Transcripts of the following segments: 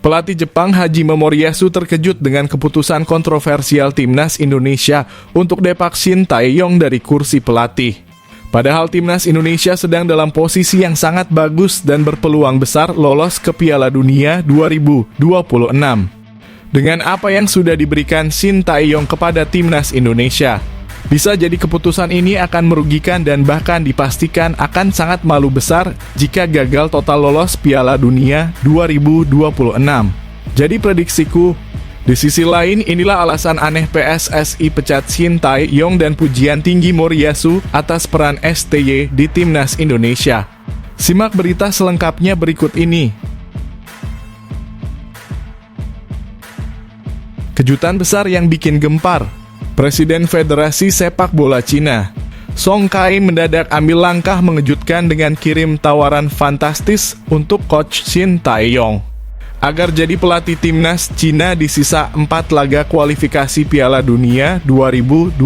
Pelatih Jepang Hajime Moriyasu terkejut dengan keputusan kontroversial timnas Indonesia untuk depak Shin Tae-yong dari kursi pelatih. Padahal timnas Indonesia sedang dalam posisi yang sangat bagus dan berpeluang besar lolos ke Piala Dunia 2026. Dengan apa yang sudah diberikan Shin Tae-yong kepada timnas Indonesia, bisa jadi keputusan ini akan merugikan dan bahkan dipastikan akan sangat malu besar jika gagal total lolos Piala Dunia 2026. Jadi prediksiku, di sisi lain inilah alasan aneh PSSI pecat Shin Tae-yong dan pujian tinggi Moriyasu atas peran STY di timnas Indonesia. Simak berita selengkapnya berikut ini. Kejutan besar yang bikin gempar. Presiden Federasi Sepak Bola Cina, Song Kai mendadak ambil langkah mengejutkan dengan kirim tawaran fantastis untuk coach Shin Tae-yong agar jadi pelatih timnas Cina di sisa 4 laga kualifikasi Piala Dunia 2026.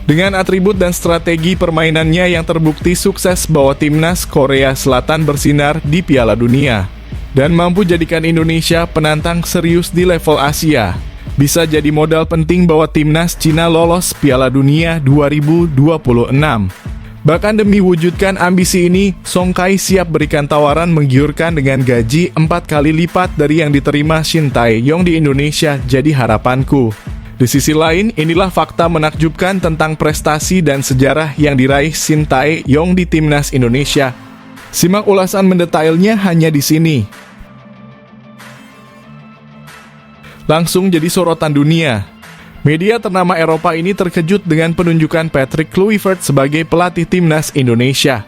Dengan atribut dan strategi permainannya yang terbukti sukses bawa timnas Korea Selatan bersinar di Piala Dunia dan mampu jadikan Indonesia penantang serius di level Asia. Bisa jadi modal penting bahwa timnas Cina lolos Piala Dunia 2026. Bahkan demi wujudkan ambisi ini, Song Kai siap berikan tawaran menggiurkan dengan gaji 4 kali lipat dari yang diterima Shin Tae-yong di Indonesia. Jadi harapanku. Di sisi lain, inilah fakta menakjubkan tentang prestasi dan sejarah yang diraih Shin Tae-yong di timnas Indonesia. Simak ulasan mendetailnya hanya di sini. Langsung jadi sorotan dunia. Media ternama Eropa ini terkejut dengan penunjukan Patrick Kluivert sebagai pelatih timnas Indonesia.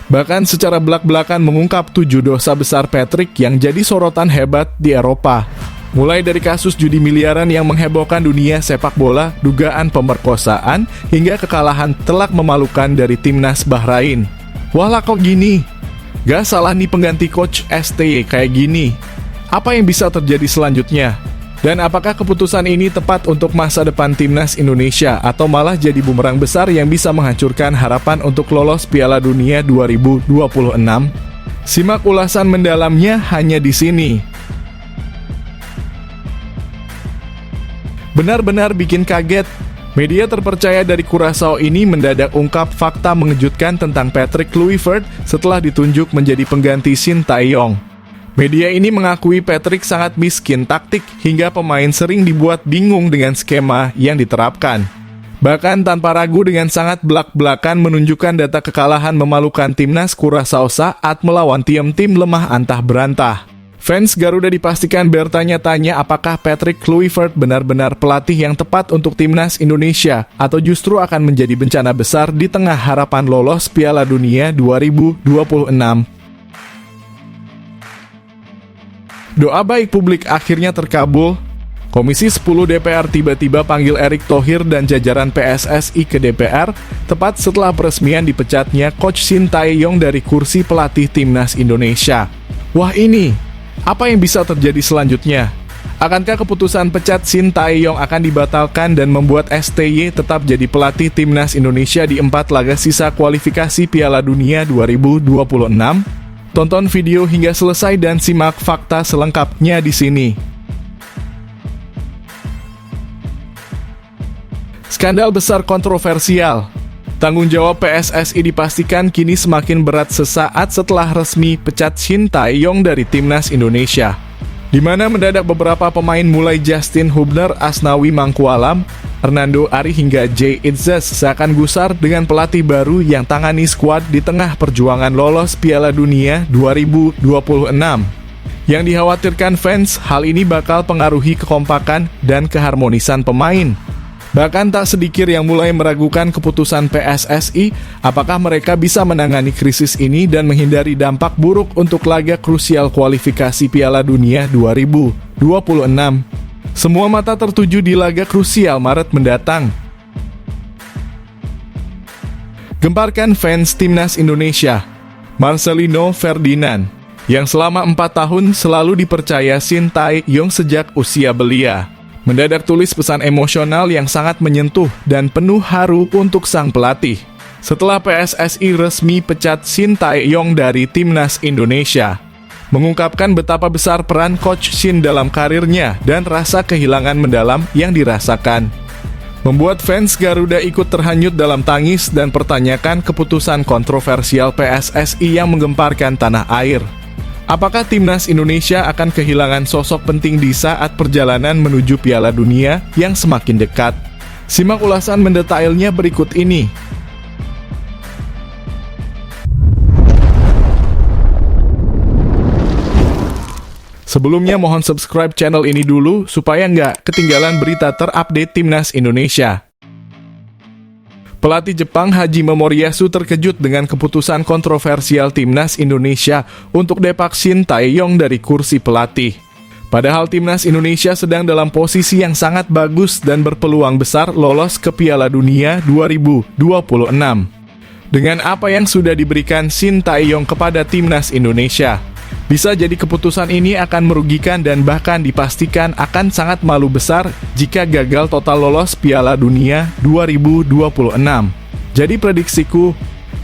Bahkan secara belak-belakan mengungkap 7 dosa besar Patrick yang jadi sorotan hebat di Eropa. Mulai dari kasus judi miliaran yang menghebohkan dunia sepak bola, dugaan pemerkosaan, hingga kekalahan telak memalukan dari timnas Bahrain. Wah lah kok gini? Gak salah nih pengganti coach STY kayak gini. Apa yang bisa terjadi selanjutnya? Dan apakah keputusan ini tepat untuk masa depan timnas Indonesia atau malah jadi bumerang besar yang bisa menghancurkan harapan untuk lolos Piala Dunia 2026? Simak ulasan mendalamnya hanya di sini. Benar-benar bikin kaget. Media terpercaya dari Curaçao ini mendadak ungkap fakta mengejutkan tentang Patrick Kluivert setelah ditunjuk menjadi pengganti Shin Tae-yong. Media ini mengakui Patrick sangat miskin taktik hingga pemain sering dibuat bingung dengan skema yang diterapkan. Bahkan tanpa ragu dengan sangat belak-belakan menunjukkan data kekalahan memalukan timnas Curaçao saat melawan tim-tim lemah antah berantah. Fans Garuda dipastikan bertanya-tanya apakah Patrick Kluivert benar-benar pelatih yang tepat untuk timnas Indonesia atau justru akan menjadi bencana besar di tengah harapan lolos Piala Dunia 2026. Doa baik publik akhirnya terkabul. Komisi 10 DPR tiba-tiba panggil Erick Thohir dan jajaran PSSI ke DPR, tepat setelah peresmian dipecatnya coach Shin Tae-yong dari kursi pelatih timnas Indonesia. Wah ini, apa yang bisa terjadi selanjutnya? Akankah keputusan pecat Shin Tae-yong akan dibatalkan dan membuat STY tetap jadi pelatih timnas Indonesia di 4 laga sisa kualifikasi Piala Dunia 2026? Tonton video hingga selesai dan simak fakta selengkapnya di sini. Skandal besar kontroversial. Tanggung jawab PSSI dipastikan kini semakin berat sesaat setelah resmi pecat Shin Tae-yong dari timnas Indonesia. Di mana mendadak beberapa pemain mulai Justin Hubner, Asnawi Mangkualam, Hernando Ari hingga Jay Itzes seakan gusar dengan pelatih baru yang tangani skuad di tengah perjuangan lolos Piala Dunia 2026. Yang dikhawatirkan fans, hal ini bakal pengaruhi kekompakan dan keharmonisan pemain. Bahkan tak sedikit yang mulai meragukan keputusan PSSI apakah mereka bisa menangani krisis ini dan menghindari dampak buruk untuk laga krusial kualifikasi Piala Dunia 2026. Semua mata tertuju di laga krusial Maret mendatang. Gemparkan fans timnas Indonesia. Marcelino Ferdinand, yang selama 4 tahun selalu dipercaya Shin Tae-yong sejak usia belia, mendadak tulis pesan emosional yang sangat menyentuh dan penuh haru untuk sang pelatih. Setelah PSSI resmi pecat Shin Tae-yong dari timnas Indonesia, mengungkapkan betapa besar peran Coach Shin dalam karirnya dan rasa kehilangan mendalam yang dirasakan. Membuat fans Garuda ikut terhanyut dalam tangis dan pertanyakan keputusan kontroversial PSSI yang menggemparkan tanah air. Apakah timnas Indonesia akan kehilangan sosok penting di saat perjalanan menuju Piala Dunia yang semakin dekat? Simak ulasan mendetailnya berikut ini. Sebelumnya mohon subscribe channel ini dulu supaya nggak ketinggalan berita terupdate timnas Indonesia. Pelatih Jepang Hajime Moriyasu terkejut dengan keputusan kontroversial timnas Indonesia untuk depak Shin Tae-yong dari kursi pelatih. Padahal timnas Indonesia sedang dalam posisi yang sangat bagus dan berpeluang besar lolos ke Piala Dunia 2026. Dengan apa yang sudah diberikan Shin Tae-yong kepada timnas Indonesia, bisa jadi keputusan ini akan merugikan dan bahkan dipastikan akan sangat malu besar jika gagal total lolos Piala Dunia 2026. Jadi prediksiku,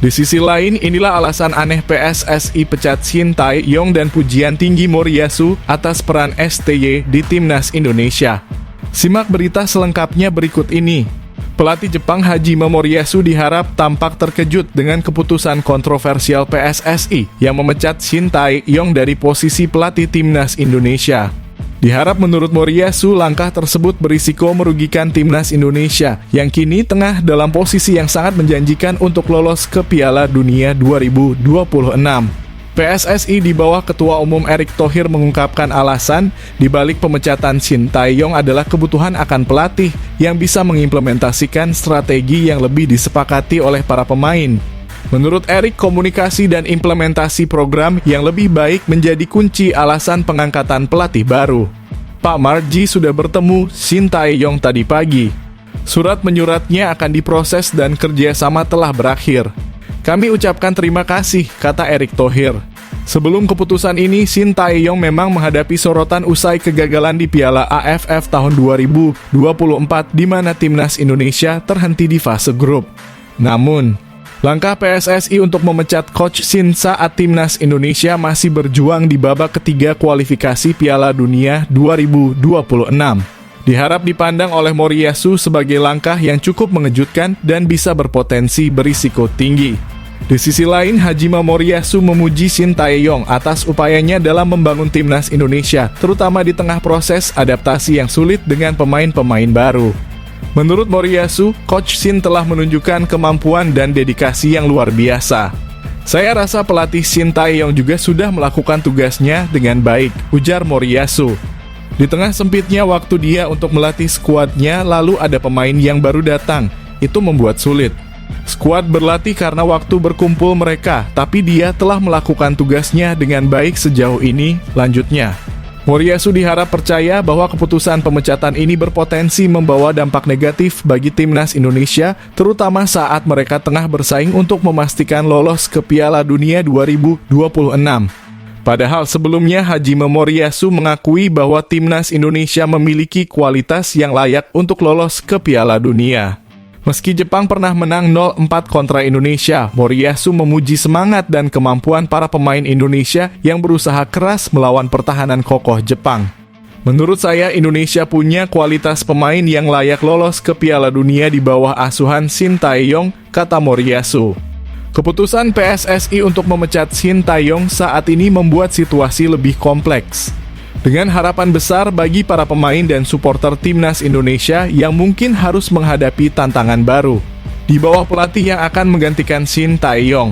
di sisi lain inilah alasan aneh PSSI pecat Shin Tae-yong dan pujian tinggi Moriyasu atas peran STY di timnas Indonesia. Simak berita selengkapnya berikut ini. Pelatih Jepang Hajime Moriyasu diharap tampak terkejut dengan keputusan kontroversial PSSI yang memecat Shin Tae-yong dari posisi pelatih timnas Indonesia. Diharap menurut Moriyasu, langkah tersebut berisiko merugikan timnas Indonesia yang kini tengah dalam posisi yang sangat menjanjikan untuk lolos ke Piala Dunia 2026. PSSI di bawah Ketua Umum Erick Thohir mengungkapkan alasan di balik pemecatan Shin Tae-yong adalah kebutuhan akan pelatih yang bisa mengimplementasikan strategi yang lebih disepakati oleh para pemain. Menurut Erick, komunikasi dan implementasi program yang lebih baik menjadi kunci alasan pengangkatan pelatih baru. Pak Marji sudah bertemu Shin Tae-yong tadi pagi. Surat menyuratnya akan diproses dan kerjasama telah berakhir. Kami ucapkan terima kasih, kata Erick Thohir. Sebelum keputusan ini, Shin Tae-yong memang menghadapi sorotan usai kegagalan di Piala AFF tahun 2024 di mana timnas Indonesia terhenti di fase grup. Namun, langkah PSSI untuk memecat Coach Shin saat timnas Indonesia masih berjuang di babak ketiga kualifikasi Piala Dunia 2026 diharap dipandang oleh Moriyasu sebagai langkah yang cukup mengejutkan dan bisa berpotensi berisiko tinggi. Di sisi lain, Hajime Moriyasu memuji Shin Tae-yong atas upayanya dalam membangun timnas Indonesia, terutama di tengah proses adaptasi yang sulit dengan pemain-pemain baru. Menurut Moriyasu, Coach Shin telah menunjukkan kemampuan dan dedikasi yang luar biasa. Saya rasa pelatih Shin Tae-yong juga sudah melakukan tugasnya dengan baik, ujar Moriyasu. Di tengah sempitnya waktu dia untuk melatih skuadnya, lalu ada pemain yang baru datang. Itu membuat sulit. Skuad berlatih karena waktu berkumpul mereka, tapi dia telah melakukan tugasnya dengan baik sejauh ini, lanjutnya. Moriyasu diharap percaya bahwa keputusan pemecatan ini berpotensi membawa dampak negatif bagi timnas Indonesia, terutama saat mereka tengah bersaing untuk memastikan lolos ke Piala Dunia 2026. Padahal sebelumnya Hajime Moriyasu mengakui bahwa timnas Indonesia memiliki kualitas yang layak untuk lolos ke Piala Dunia. Meski Jepang pernah menang 0-4 kontra Indonesia, Moriyasu memuji semangat dan kemampuan para pemain Indonesia yang berusaha keras melawan pertahanan kokoh Jepang. Menurut saya, Indonesia punya kualitas pemain yang layak lolos ke Piala Dunia di bawah asuhan Shin Tae-yong, kata Moriyasu. Keputusan PSSI untuk memecat Shin Tae-yong saat ini membuat situasi lebih kompleks. Dengan harapan besar bagi para pemain dan supporter timnas Indonesia yang mungkin harus menghadapi tantangan baru di bawah pelatih yang akan menggantikan Shin Tae-yong.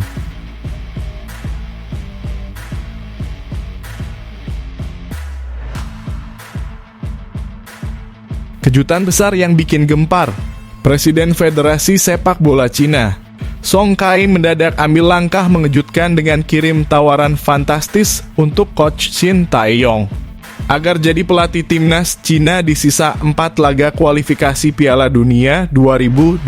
Kejutan besar yang bikin gempar. Presiden Federasi Sepak Bola Cina Song Kai mendadak ambil langkah mengejutkan dengan kirim tawaran fantastis untuk Coach Shin Tae-yong agar jadi pelatih timnas Cina di sisa 4 laga kualifikasi Piala Dunia 2026.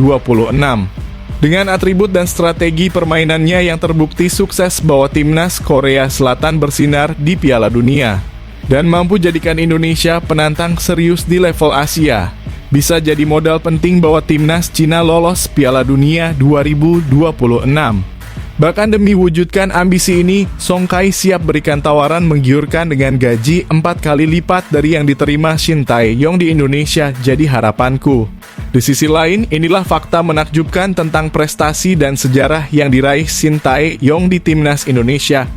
Dengan atribut dan strategi permainannya yang terbukti sukses bawa timnas Korea Selatan bersinar di Piala Dunia dan mampu jadikan Indonesia penantang serius di level Asia. Bisa jadi modal penting bahwa timnas Cina lolos Piala Dunia 2026. Bahkan demi wujudkan ambisi ini, Song Kai siap berikan tawaran menggiurkan dengan gaji 4 kali lipat dari yang diterima Shin Tae-yong di Indonesia. Jadi harapanku. Di sisi lain, inilah fakta menakjubkan tentang prestasi dan sejarah yang diraih Shin Tae-yong di Timnas Indonesia.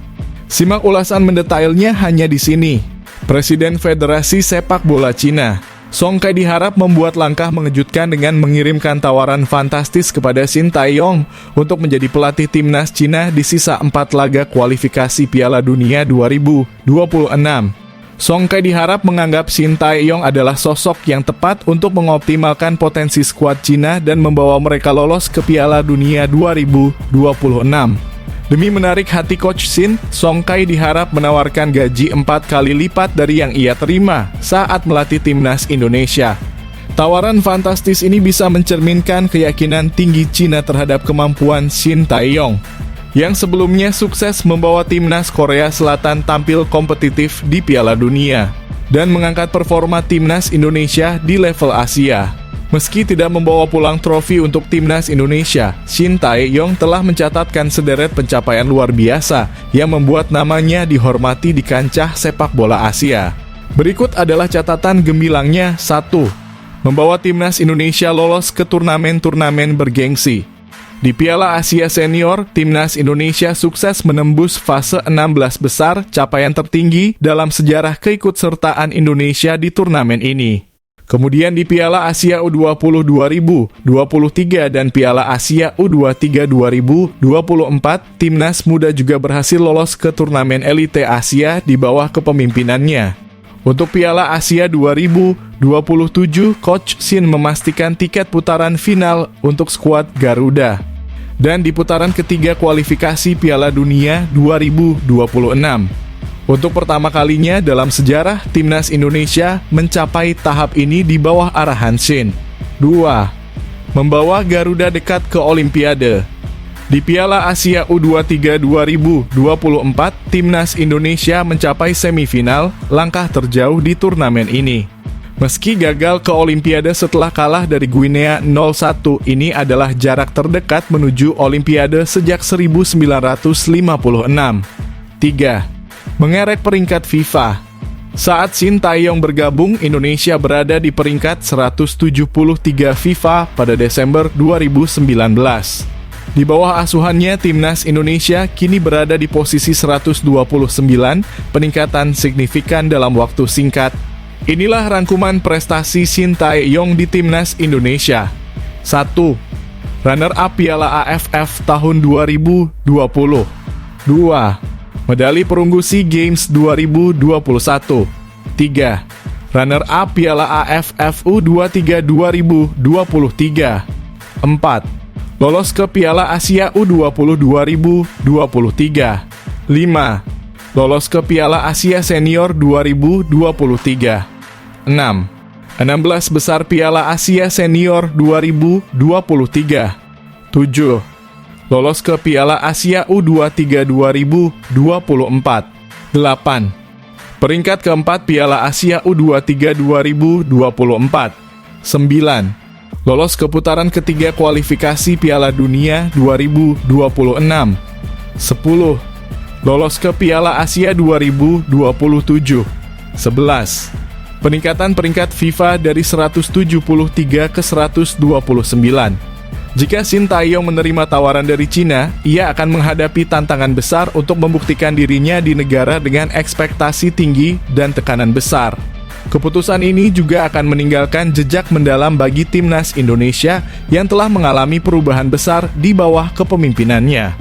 Simak ulasan mendetailnya hanya di sini. Presiden Federasi Sepak Bola Cina, Song Kai diharap membuat langkah mengejutkan dengan mengirimkan tawaran fantastis kepada Shin Tae-yong untuk menjadi pelatih timnas Cina di sisa 4 laga kualifikasi Piala Dunia 2026. Song Kai diharap menganggap Shin Tae-yong adalah sosok yang tepat untuk mengoptimalkan potensi skuad Cina dan membawa mereka lolos ke Piala Dunia 2026. Demi menarik hati Coach Shin, Song Kai diharap menawarkan gaji 4 kali lipat dari yang ia terima saat melatih timnas Indonesia. Tawaran fantastis ini bisa mencerminkan keyakinan tinggi Cina terhadap kemampuan Shin Tae-yong, yang sebelumnya sukses membawa timnas Korea Selatan tampil kompetitif di Piala Dunia dan mengangkat performa timnas Indonesia di level Asia. Meski tidak membawa pulang trofi untuk timnas Indonesia, Shin Tae-yong telah mencatatkan sederet pencapaian luar biasa yang membuat namanya dihormati di kancah sepak bola Asia. Berikut adalah catatan gemilangnya. 1. Membawa timnas Indonesia lolos ke turnamen-turnamen bergengsi. Di Piala Asia Senior, timnas Indonesia sukses menembus fase 16 besar, capaian tertinggi dalam sejarah keikutsertaan Indonesia di turnamen ini. Kemudian di Piala Asia U20 2023 dan Piala Asia U23 2024, timnas muda juga berhasil lolos ke turnamen elite Asia di bawah kepemimpinannya. Untuk Piala Asia 2027, Coach Shin memastikan tiket putaran final untuk skuad Garuda. Dan di putaran ketiga kualifikasi Piala Dunia 2026. Untuk pertama kalinya dalam sejarah, timnas Indonesia mencapai tahap ini di bawah arahan Shin. 2. Membawa Garuda dekat ke Olimpiade. Di Piala Asia U23 2024, timnas Indonesia mencapai semifinal, langkah terjauh di turnamen ini. Meski gagal ke Olimpiade setelah kalah dari Guinea 0-1, ini adalah jarak terdekat menuju Olimpiade sejak 1956. 3. Mengerek peringkat FIFA. Saat Shin Tae-yong bergabung, Indonesia berada di peringkat 173 FIFA pada Desember 2019. Di bawah asuhannya, timnas Indonesia kini berada di posisi 129, peningkatan signifikan dalam waktu singkat. Inilah rangkuman prestasi Shin Tae-yong di timnas Indonesia. 1. Runner-up Piala AFF tahun 2020. 2. Medali perunggu SEA Games 2021. 3. Runner-up Piala AFF U23 2023. 4. Lolos ke Piala Asia U20 2023. 5. Lolos ke Piala Asia Senior 2023. 6. 16 besar Piala Asia Senior 2023. 7. Lolos ke Piala Asia U23 2024. 8. Peringkat keempat Piala Asia U23 2024. 9. Lolos ke putaran ketiga kualifikasi Piala Dunia 2026. 10. Lolos ke Piala Asia 2027. 11. Peningkatan peringkat FIFA dari 173 ke 129. Jika Shin Tae-yong menerima tawaran dari Cina, ia akan menghadapi tantangan besar untuk membuktikan dirinya di negara dengan ekspektasi tinggi dan tekanan besar. Keputusan ini juga akan meninggalkan jejak mendalam bagi timnas Indonesia yang telah mengalami perubahan besar di bawah kepemimpinannya.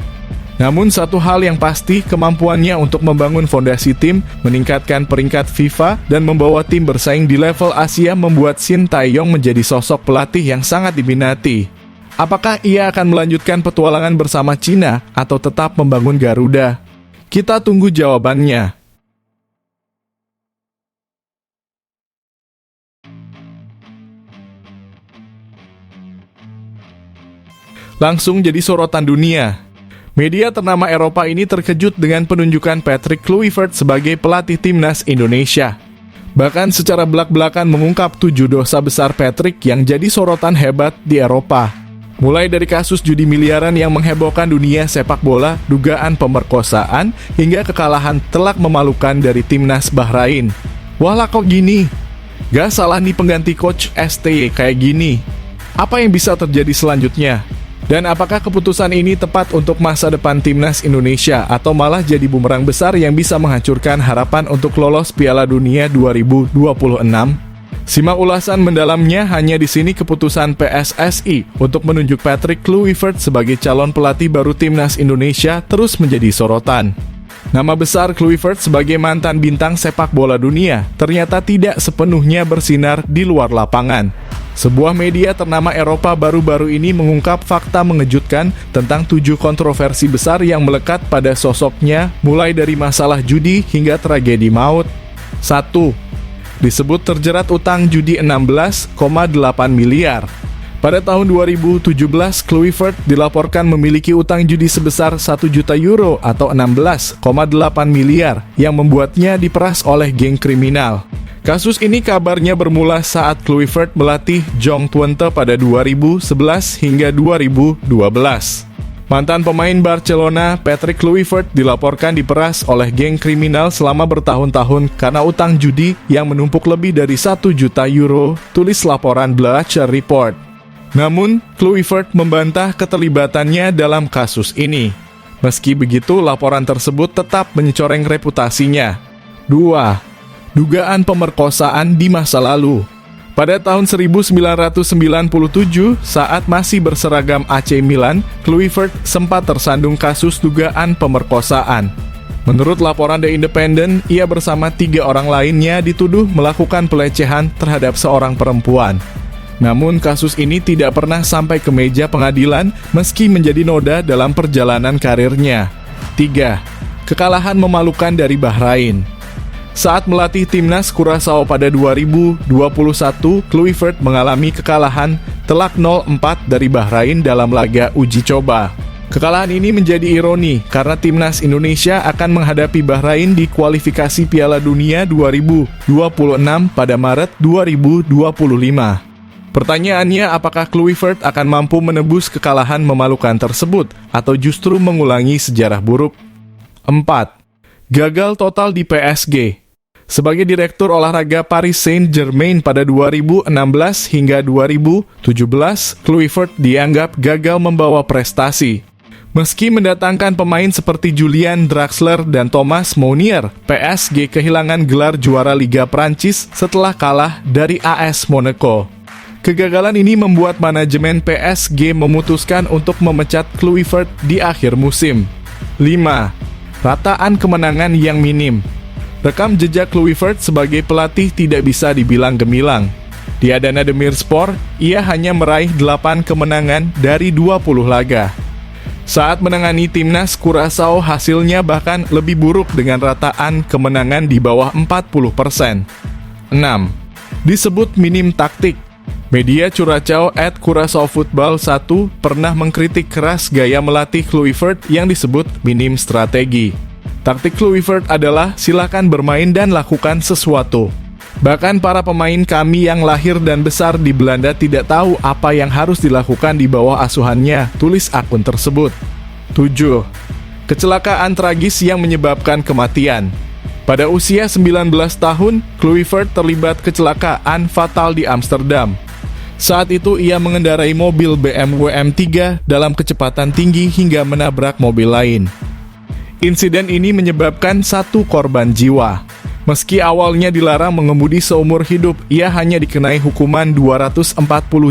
Namun satu hal yang pasti, kemampuannya untuk membangun fondasi tim, meningkatkan peringkat FIFA, dan membawa tim bersaing di level Asia membuat Shin Tae-yong menjadi sosok pelatih yang sangat diminati. Apakah ia akan melanjutkan petualangan bersama Cina atau tetap membangun Garuda? Kita tunggu jawabannya. Langsung jadi sorotan dunia. Media ternama Eropa ini terkejut dengan penunjukan Patrick Kluivert sebagai pelatih timnas Indonesia. Bahkan secara belak-belakan mengungkap 7 dosa besar Patrick yang jadi sorotan hebat di Eropa. Mulai dari kasus judi miliaran yang menghebohkan dunia sepak bola, dugaan pemerkosaan, hingga kekalahan telak memalukan dari timnas Bahrain. Wah lah kok gini? Gak salah nih pengganti coach STY kayak gini. Apa yang bisa terjadi selanjutnya? Dan apakah keputusan ini tepat untuk masa depan timnas Indonesia atau malah jadi bumerang besar yang bisa menghancurkan harapan untuk lolos Piala Dunia 2026? Simak ulasan mendalamnya hanya di sini. Keputusan PSSI untuk menunjuk Patrick Kluivert sebagai calon pelatih baru timnas Indonesia terus menjadi sorotan. Nama besar Kluivert sebagai mantan bintang sepak bola dunia ternyata tidak sepenuhnya bersinar di luar lapangan. Sebuah media ternama Eropa baru-baru ini mengungkap fakta mengejutkan tentang 7 kontroversi besar yang melekat pada sosoknya, mulai dari masalah judi hingga tragedi maut. 1. Disebut terjerat utang judi 16,8 miliar. Pada tahun 2017, Kluivert dilaporkan memiliki utang judi sebesar 1 juta euro atau 16,8 miliar yang membuatnya diperas oleh geng kriminal. Kasus ini kabarnya bermula saat Kluivert melatih Jong Twente pada 2011 hingga 2012. Mantan pemain Barcelona, Patrick Kluivert dilaporkan diperas oleh geng kriminal selama bertahun-tahun karena utang judi yang menumpuk lebih dari 1 juta euro, tulis laporan Bleacher Report. Namun, Kluivert membantah keterlibatannya dalam kasus ini. Meski begitu, laporan tersebut tetap mencoreng reputasinya. 2. Dugaan pemerkosaan di masa lalu. Pada tahun 1997, saat masih berseragam AC Milan, Kluivert sempat tersandung kasus dugaan pemerkosaan. Menurut laporan The Independent, ia bersama 3 orang lainnya dituduh melakukan pelecehan terhadap seorang perempuan. Namun kasus ini tidak pernah sampai ke meja pengadilan meski menjadi noda dalam perjalanan karirnya. 3. Kekalahan memalukan dari Bahrain. Saat melatih timnas Curaçao pada 2021, Kluivert mengalami kekalahan telak 0-4 dari Bahrain dalam laga uji coba. Kekalahan ini menjadi ironi karena timnas Indonesia akan menghadapi Bahrain di kualifikasi Piala Dunia 2026 pada Maret 2025. Pertanyaannya, apakah Kluivert akan mampu menebus kekalahan memalukan tersebut atau justru mengulangi sejarah buruk? 4. Gagal total di PSG. Sebagai direktur olahraga Paris Saint-Germain pada 2016 hingga 2017, Kluivert dianggap gagal membawa prestasi. Meski mendatangkan pemain seperti Julian Draxler dan Thomas Meunier, PSG kehilangan gelar juara Liga Prancis setelah kalah dari AS Monaco. Kegagalan ini membuat manajemen PSG memutuskan untuk memecat Kluivert di akhir musim. 5. Rataan kemenangan yang minim. Rekam jejak Kluivert sebagai pelatih tidak bisa dibilang gemilang. Di Adana Demirspor, ia hanya meraih 8 kemenangan dari 20 laga. Saat menangani timnas Curaçao, hasilnya bahkan lebih buruk dengan rataan kemenangan di bawah 40%. 6. Disebut minim taktik. Media Curaçao @Curaçao Football 1 pernah mengkritik keras gaya melatih Kluivert yang disebut minim strategi. Taktik Kluivert adalah silakan bermain dan lakukan sesuatu. Bahkan para pemain kami yang lahir dan besar di Belanda tidak tahu apa yang harus dilakukan di bawah asuhannya, tulis akun tersebut. 7. Kecelakaan tragis yang menyebabkan kematian. Pada usia 19 tahun, Kluivert terlibat kecelakaan fatal di Amsterdam. Saat itu ia mengendarai mobil BMW M3 dalam kecepatan tinggi hingga menabrak mobil lain. Insiden ini menyebabkan 1 korban jiwa. Meski awalnya dilarang mengemudi seumur hidup, ia hanya dikenai hukuman 240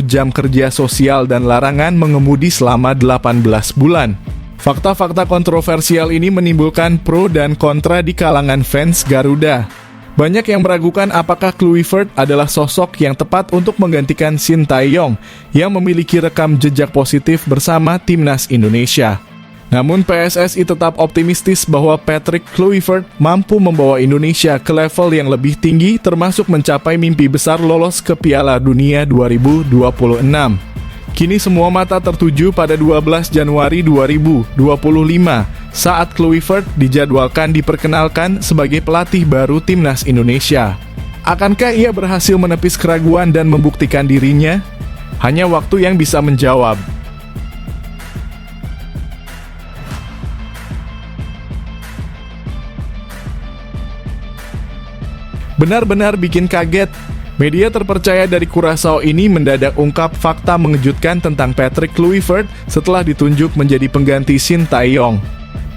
jam kerja sosial dan larangan mengemudi selama 18 bulan. Fakta-fakta kontroversial ini menimbulkan pro dan kontra di kalangan fans Garuda. Banyak yang meragukan apakah Kluivert adalah sosok yang tepat untuk menggantikan Sintayong yang memiliki rekam jejak positif bersama timnas Indonesia. Namun PSSI tetap optimistis bahwa Patrick Kluivert mampu membawa Indonesia ke level yang lebih tinggi, termasuk mencapai mimpi besar lolos ke Piala Dunia 2026. Kini semua mata tertuju pada 12 Januari 2025 saat Kluivert dijadwalkan diperkenalkan sebagai pelatih baru timnas Indonesia. Akankah ia berhasil menepis keraguan dan membuktikan dirinya? Hanya waktu yang bisa menjawab. Benar-benar bikin kaget. Media terpercaya dari Curaçao ini mendadak ungkap fakta mengejutkan tentang Patrick Kluivert setelah ditunjuk menjadi pengganti Shin Tae-yong.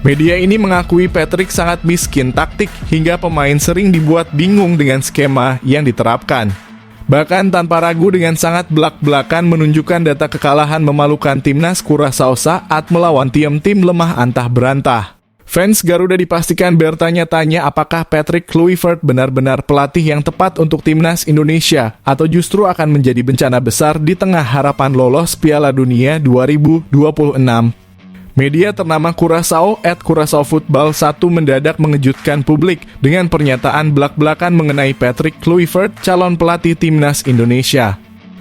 Media ini mengakui Patrick sangat miskin taktik hingga pemain sering dibuat bingung dengan skema yang diterapkan. Bahkan tanpa ragu dengan sangat belak-belakan menunjukkan data kekalahan memalukan timnas Curaçao saat melawan tim-tim lemah antah berantah. Fans Garuda dipastikan bertanya-tanya apakah Patrick Kluivert benar-benar pelatih yang tepat untuk timnas Indonesia atau justru akan menjadi bencana besar di tengah harapan lolos Piala Dunia 2026. Media ternama Curaçao @Curaçao Football 1 mendadak mengejutkan publik dengan pernyataan belak-belakan mengenai Patrick Kluivert, calon pelatih timnas Indonesia.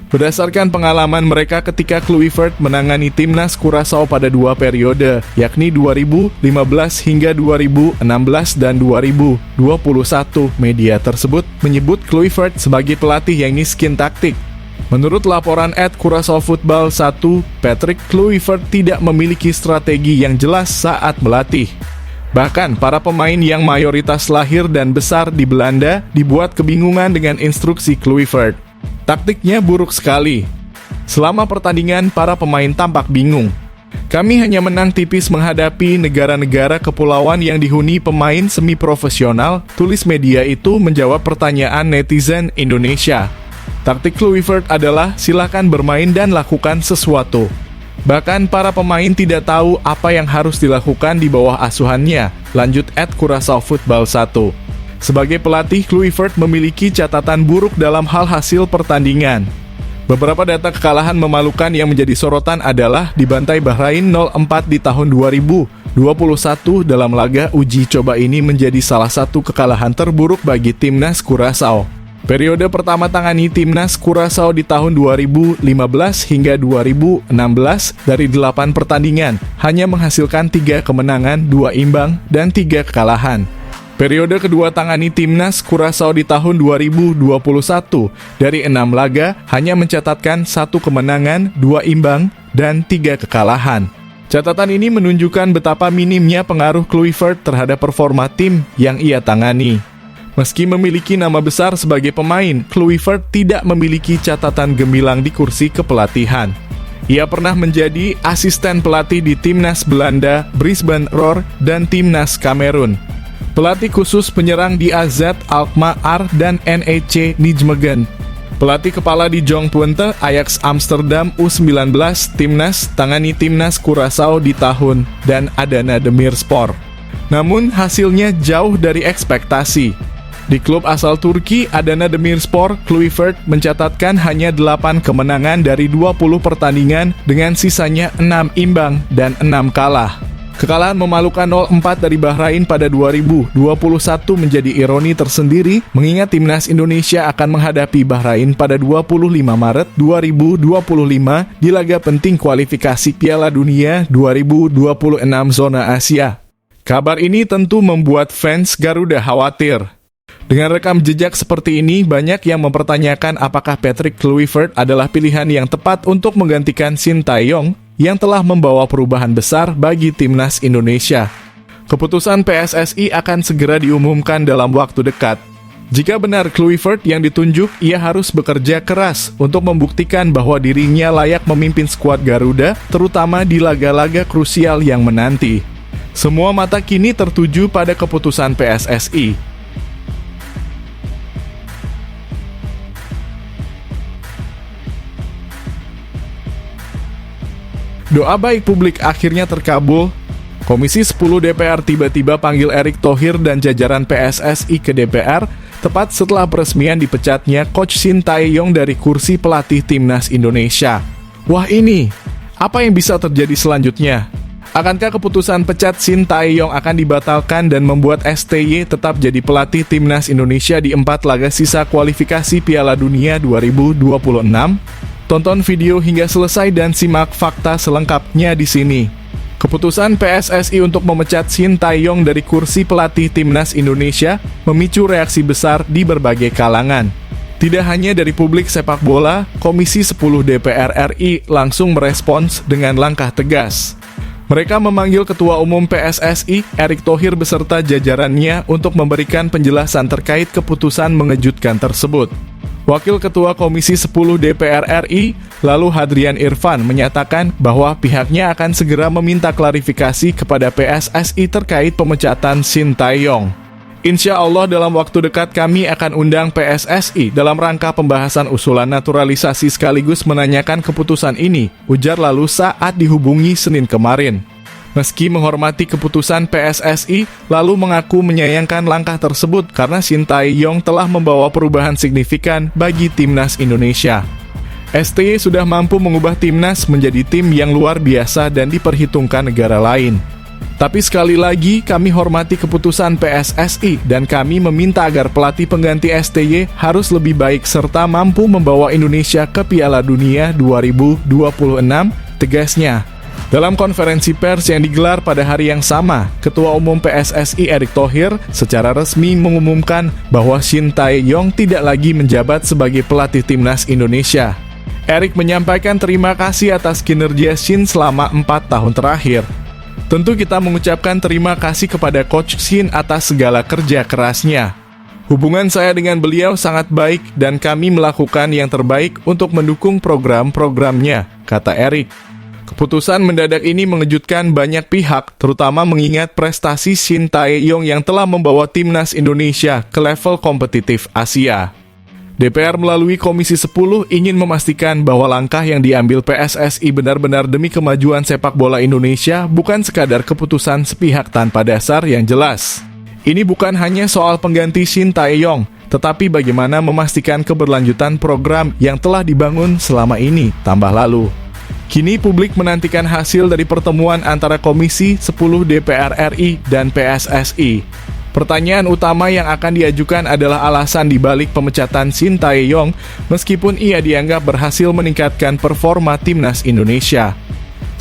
Berdasarkan pengalaman mereka ketika Kluivert menangani timnas Curaçao pada 2 periode, yakni 2015 hingga 2016 dan 2021, media tersebut menyebut Kluivert sebagai pelatih yang miskin taktik. Menurut laporan @Curaçao Football 1, Patrick Kluivert tidak memiliki strategi yang jelas saat melatih. Bahkan, para pemain yang mayoritas lahir dan besar di Belanda dibuat kebingungan dengan instruksi Kluivert. Taktiknya buruk sekali. Selama pertandingan, para pemain tampak bingung. Kami hanya menang tipis menghadapi negara-negara kepulauan yang dihuni pemain semi-profesional, tulis media itu menjawab pertanyaan netizen Indonesia. Taktik Kluivert adalah silakan bermain dan lakukan sesuatu. Bahkan para pemain tidak tahu apa yang harus dilakukan di bawah asuhannya, lanjut @Curaçao Football 1. Sebagai pelatih, Kluivert memiliki catatan buruk dalam hal hasil pertandingan. Beberapa data kekalahan memalukan yang menjadi sorotan adalah dibantai Bahrain 0-4 di tahun 2021 dalam laga uji coba ini menjadi salah satu kekalahan terburuk bagi timnas Curaçao. Periode pertama tangani timnas Curaçao di tahun 2015 hingga 2016 dari 8 pertandingan hanya menghasilkan 3 kemenangan, 2 imbang, dan 3 kekalahan. Periode kedua tangani timnas Curaçao di tahun 2021 dari 6 laga hanya mencatatkan 1 kemenangan, 2 imbang, dan 3 kekalahan. Catatan ini menunjukkan betapa minimnya pengaruh Kluivert terhadap performa tim yang ia tangani. Meski memiliki nama besar sebagai pemain, Kluivert tidak memiliki catatan gemilang di kursi kepelatihan. Ia pernah menjadi asisten pelatih di timnas Belanda, Brisbane Roar, dan timnas Kamerun. Pelatih khusus penyerang di AZ Alkmaar dan NEC Nijmegen. Pelatih kepala di Jong Twente, Ajax Amsterdam U19, timnas, tangani timnas Curaçao di tahun, dan Adana Demirspor. Namun hasilnya jauh dari ekspektasi. Di klub asal Turki, Adana Demirspor, Kluivert mencatatkan hanya 8 kemenangan dari 20 pertandingan dengan sisanya 6 imbang dan 6 kalah. Kekalahan memalukan 0-4 dari Bahrain pada 2021 menjadi ironi tersendiri mengingat timnas Indonesia akan menghadapi Bahrain pada 25 Maret 2025 di laga penting kualifikasi Piala Dunia 2026 zona Asia. Kabar ini tentu membuat fans Garuda khawatir. Dengan rekam jejak seperti ini, banyak yang mempertanyakan apakah Patrick Kluivert adalah pilihan yang tepat untuk menggantikan Shin Tae-yong yang telah membawa perubahan besar bagi timnas Indonesia. Keputusan PSSI akan segera diumumkan dalam waktu dekat. Jika benar Kluivert yang ditunjuk, ia harus bekerja keras untuk membuktikan bahwa dirinya layak memimpin skuad Garuda, terutama di laga-laga krusial yang menanti. Semua mata kini tertuju pada keputusan PSSI. Doa baik publik akhirnya terkabul. Komisi 10 DPR tiba-tiba panggil Erick Thohir dan jajaran PSSI ke DPR tepat setelah peresmian dipecatnya Coach Shin Tae-yong dari kursi pelatih timnas Indonesia. Wah ini, apa yang bisa terjadi selanjutnya? Akankah keputusan pecat Shin Tae-yong akan dibatalkan dan membuat STY tetap jadi pelatih timnas Indonesia di 4 laga sisa kualifikasi Piala Dunia 2026? Tonton video hingga selesai dan simak fakta selengkapnya di sini. Keputusan PSSI untuk memecat Shin Tae-yong dari kursi pelatih timnas Indonesia memicu reaksi besar di berbagai kalangan. Tidak hanya dari publik sepak bola, Komisi 10 DPR RI langsung merespons dengan langkah tegas. Mereka memanggil Ketua Umum PSSI, Erick Thohir beserta jajarannya untuk memberikan penjelasan terkait keputusan mengejutkan tersebut. Wakil Ketua Komisi 10 DPR RI, lalu Hadrian Irfan, menyatakan bahwa pihaknya akan segera meminta klarifikasi kepada PSSI terkait pemecatan Shin Tae-yong. Insya Allah dalam waktu dekat kami akan undang PSSI dalam rangka pembahasan usulan naturalisasi sekaligus menanyakan keputusan ini, ujar lalu saat dihubungi Senin kemarin. Meski menghormati keputusan PSSI, lalu mengaku menyayangkan langkah tersebut karena Shin Tae-yong telah membawa perubahan signifikan bagi timnas Indonesia. STY sudah mampu mengubah timnas menjadi tim yang luar biasa dan diperhitungkan negara lain. Tapi sekali lagi, kami hormati keputusan PSSI dan kami meminta agar pelatih pengganti STY harus lebih baik serta mampu membawa Indonesia ke Piala Dunia 2026, tegasnya. Dalam konferensi pers yang digelar pada hari yang sama, Ketua Umum PSSI Erick Thohir secara resmi mengumumkan bahwa Shin Tae-yong tidak lagi menjabat sebagai pelatih timnas Indonesia. Erick menyampaikan terima kasih atas kinerja Shin selama 4 tahun terakhir. Tentu kita mengucapkan terima kasih kepada Coach Shin atas segala kerja kerasnya. Hubungan saya dengan beliau sangat baik dan kami melakukan yang terbaik untuk mendukung program-programnya, kata Erick. Keputusan mendadak ini mengejutkan banyak pihak, terutama mengingat prestasi Shin Tae-yong yang telah membawa timnas Indonesia ke level kompetitif Asia. DPR melalui Komisi 10 ingin memastikan bahwa langkah yang diambil PSSI benar-benar demi kemajuan sepak bola Indonesia, bukan sekadar keputusan sepihak tanpa dasar yang jelas. Ini bukan hanya soal pengganti Shin Tae-yong, tetapi bagaimana memastikan keberlanjutan program yang telah dibangun selama ini, tambah lalu. Kini publik menantikan hasil dari pertemuan antara Komisi 10 DPR RI dan PSSI. Pertanyaan utama yang akan diajukan adalah alasan dibalik pemecatan Shin Tae-yong meskipun ia dianggap berhasil meningkatkan performa timnas Indonesia.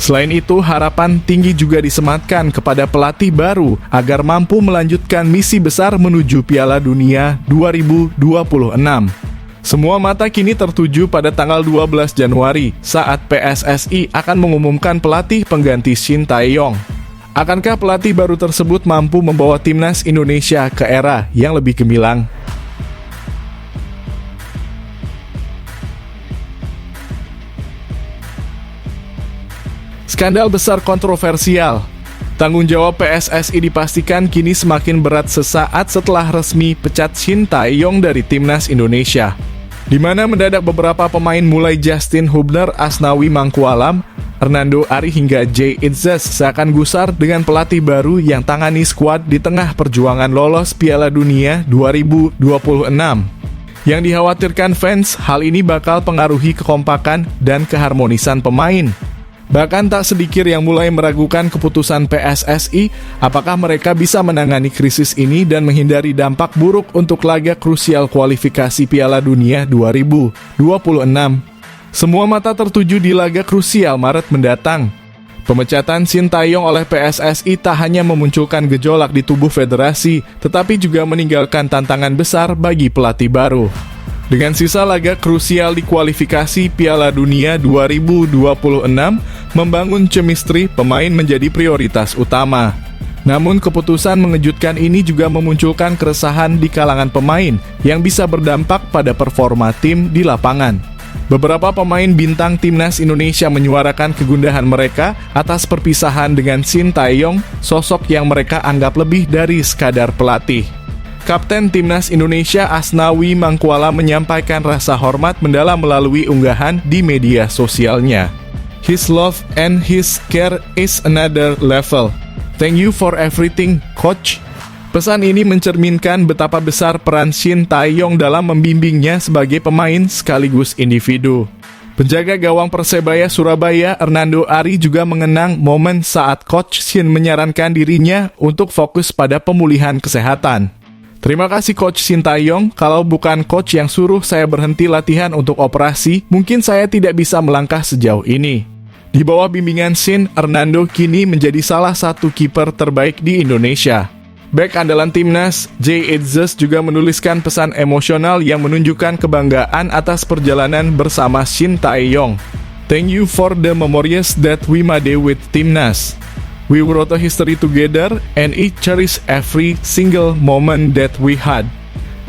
Selain itu, harapan tinggi juga disematkan kepada pelatih baru agar mampu melanjutkan misi besar menuju Piala Dunia 2026. Semua mata kini tertuju pada tanggal 12 Januari saat PSSI akan mengumumkan pelatih pengganti Shin Tae-yong. Akankah pelatih baru tersebut mampu membawa timnas Indonesia ke era yang lebih gemilang? Skandal besar kontroversial. Tanggung jawab PSSI dipastikan kini semakin berat sesaat setelah resmi pecat Shin Tae-yong dari timnas Indonesia, di mana mendadak beberapa pemain mulai Justin Hubner, Asnawi Mangkualam, Hernando Ari hingga Jay Itzes seakan gusar dengan pelatih baru yang tangani skuad di tengah perjuangan lolos Piala Dunia 2026. Yang dikhawatirkan fans, hal ini bakal pengaruhi kekompakan dan keharmonisan pemain. Bahkan tak sedikit yang mulai meragukan keputusan PSSI, apakah mereka bisa menangani krisis ini dan menghindari dampak buruk untuk laga krusial kualifikasi Piala Dunia 2026. Semua mata tertuju di laga krusial Maret mendatang. Pemecatan Shin Tae-yong oleh PSSI tak hanya memunculkan gejolak di tubuh federasi, tetapi juga meninggalkan tantangan besar bagi pelatih baru. Dengan sisa laga krusial di kualifikasi Piala Dunia 2026, membangun chemistry pemain menjadi prioritas utama. Namun keputusan mengejutkan ini juga memunculkan keresahan di kalangan pemain yang bisa berdampak pada performa tim di lapangan. Beberapa pemain bintang timnas Indonesia menyuarakan kegundahan mereka atas perpisahan dengan Shin Tae-yong, sosok yang mereka anggap lebih dari sekadar pelatih. Kapten timnas Indonesia Asnawi Mangkualam menyampaikan rasa hormat mendalam melalui unggahan di media sosialnya. His love and his care is another level. Thank you for everything, coach. Pesan ini mencerminkan betapa besar peran Shin Tae-yong dalam membimbingnya sebagai pemain sekaligus individu. Penjaga gawang Persebaya Surabaya, Hernando Ari juga mengenang momen saat Coach Shin menyarankan dirinya untuk fokus pada pemulihan kesehatan. Terima kasih Coach Shin Tae-yong, kalau bukan coach yang suruh saya berhenti latihan untuk operasi, mungkin saya tidak bisa melangkah sejauh ini. Di bawah bimbingan Shin, Hernando kini menjadi salah satu kiper terbaik di Indonesia. Bek andalan timnas, Jay Itzes juga menuliskan pesan emosional yang menunjukkan kebanggaan atas perjalanan bersama Shin Tae-yong. Thank you for the memories that we made with timnas. We wrote a history together and it cherish every single moment that we had.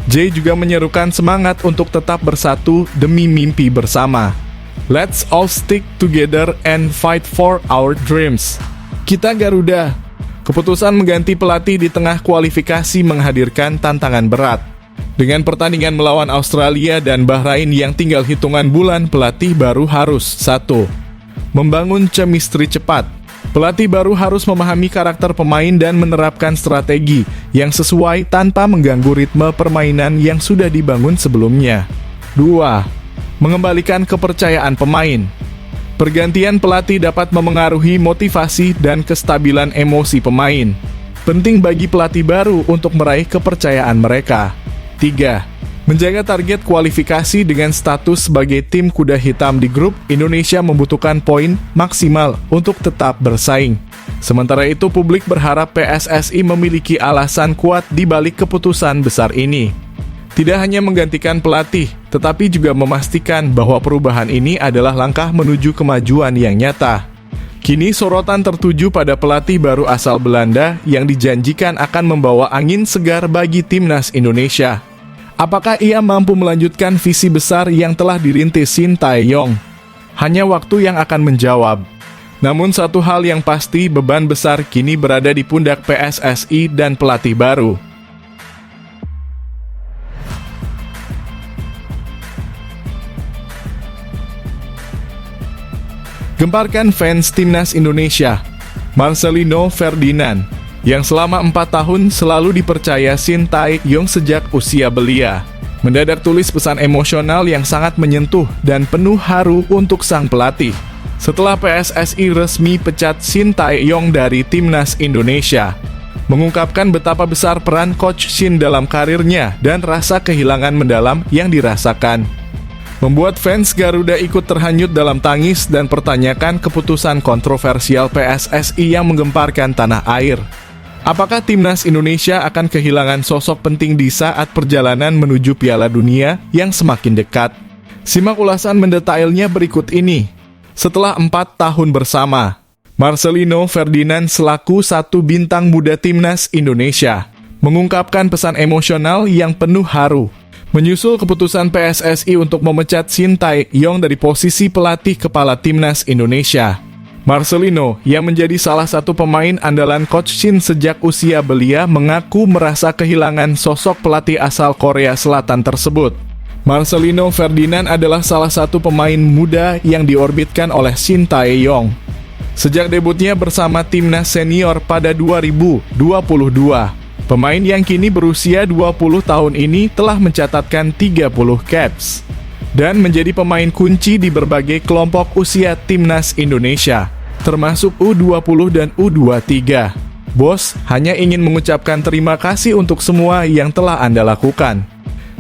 Jay juga menyerukan semangat untuk tetap bersatu demi mimpi bersama. Let's all stick together and fight for our dreams. Kita Garuda. Keputusan mengganti pelatih di tengah kualifikasi menghadirkan tantangan berat. Dengan pertandingan melawan Australia dan Bahrain yang tinggal hitungan bulan, pelatih baru harus 1. Membangun chemistry cepat. Pelatih baru harus memahami karakter pemain dan menerapkan strategi yang sesuai tanpa mengganggu ritme permainan yang sudah dibangun sebelumnya. 2. Mengembalikan kepercayaan pemain. Pergantian pelatih dapat memengaruhi motivasi dan kestabilan emosi pemain. Penting bagi pelatih baru untuk meraih kepercayaan mereka. 3. Menjaga target kualifikasi dengan status sebagai tim kuda hitam di grup, Indonesia membutuhkan poin maksimal untuk tetap bersaing. Sementara itu, publik berharap PSSI memiliki alasan kuat di balik keputusan besar ini. Tidak hanya menggantikan pelatih, tetapi juga memastikan bahwa perubahan ini adalah langkah menuju kemajuan yang nyata. Kini sorotan tertuju pada pelatih baru asal Belanda yang dijanjikan akan membawa angin segar bagi timnas Indonesia. Apakah ia mampu melanjutkan visi besar yang telah dirintis Shin Tae-yong? Hanya waktu yang akan menjawab. Namun satu hal yang pasti, beban besar kini berada di pundak PSSI dan pelatih baru. Gemparkan fans timnas Indonesia. Marcelino Ferdinand, yang selama 4 tahun selalu dipercaya Shin Tae-yong sejak usia belia, mendadak tulis pesan emosional yang sangat menyentuh dan penuh haru untuk sang pelatih. Setelah PSSI resmi pecat Shin Tae-yong dari timnas Indonesia, mengungkapkan betapa besar peran Coach Shin dalam karirnya dan rasa kehilangan mendalam yang dirasakan. Membuat fans Garuda ikut terhanyut dalam tangis dan pertanyakan keputusan kontroversial PSSI yang menggemparkan tanah air. Apakah timnas Indonesia akan kehilangan sosok penting di saat perjalanan menuju Piala Dunia yang semakin dekat? Simak ulasan mendetailnya berikut ini. Setelah 4 tahun bersama, Marcelino Ferdinand selaku satu bintang muda timnas Indonesia mengungkapkan pesan emosional yang penuh haru menyusul keputusan PSSI untuk memecat Shin Tae-yong dari posisi pelatih kepala timnas Indonesia. Marcelino, yang menjadi salah satu pemain andalan Coach Shin sejak usia belia, mengaku merasa kehilangan sosok pelatih asal Korea Selatan tersebut. Marcelino Ferdinand adalah salah satu pemain muda yang diorbitkan oleh Shin Tae-yong. Sejak debutnya bersama timnas senior pada 2022, pemain yang kini berusia 20 tahun ini telah mencatatkan 30 caps dan menjadi pemain kunci di berbagai kelompok usia timnas Indonesia, termasuk U20 dan U23. Bos hanya ingin mengucapkan terima kasih untuk semua yang telah Anda lakukan.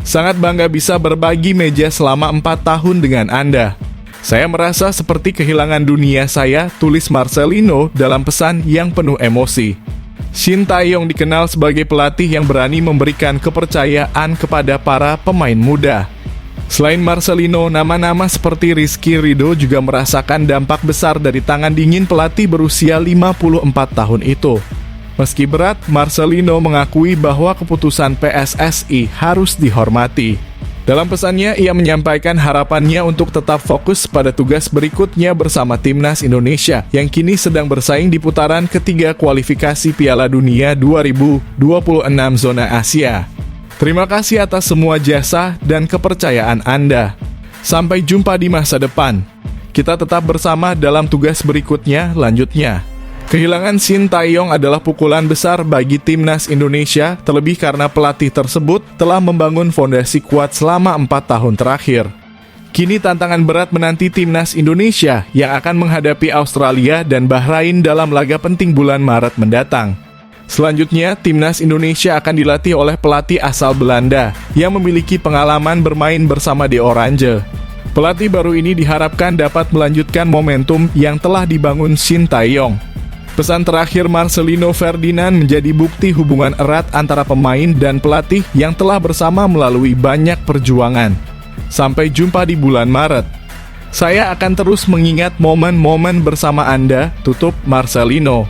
Sangat bangga bisa berbagi meja selama 4 tahun dengan Anda. Saya merasa seperti kehilangan dunia saya, tulis Marcelino dalam pesan yang penuh emosi. Shin Tae-yong dikenal sebagai pelatih yang berani memberikan kepercayaan kepada para pemain muda. Selain Marcelino, nama-nama seperti Rizky Ridho juga merasakan dampak besar dari tangan dingin pelatih berusia 54 tahun itu. Meski berat, Marcelino mengakui bahwa keputusan PSSI harus dihormati. Dalam pesannya, ia menyampaikan harapannya untuk tetap fokus pada tugas berikutnya bersama timnas Indonesia yang kini sedang bersaing di putaran ketiga kualifikasi Piala Dunia 2026 zona Asia. Terima kasih atas semua jasa dan kepercayaan Anda. Sampai jumpa di masa depan. Kita tetap bersama dalam tugas berikutnya lanjutnya. Kehilangan Shin Tae-yong adalah pukulan besar bagi timnas Indonesia, terlebih karena pelatih tersebut telah membangun fondasi kuat selama 4 tahun terakhir. Kini tantangan berat menanti timnas Indonesia yang akan menghadapi Australia dan Bahrain dalam laga penting bulan Maret mendatang. Selanjutnya, timnas Indonesia akan dilatih oleh pelatih asal Belanda yang memiliki pengalaman bermain bersama The Orange. Pelatih baru ini diharapkan dapat melanjutkan momentum yang telah dibangun Shin Tae-yong. Pesan terakhir Marcelino Ferdinand menjadi bukti hubungan erat antara pemain dan pelatih yang telah bersama melalui banyak perjuangan. Sampai jumpa di bulan Maret. Saya akan terus mengingat momen-momen bersama Anda, tutup Marcelino.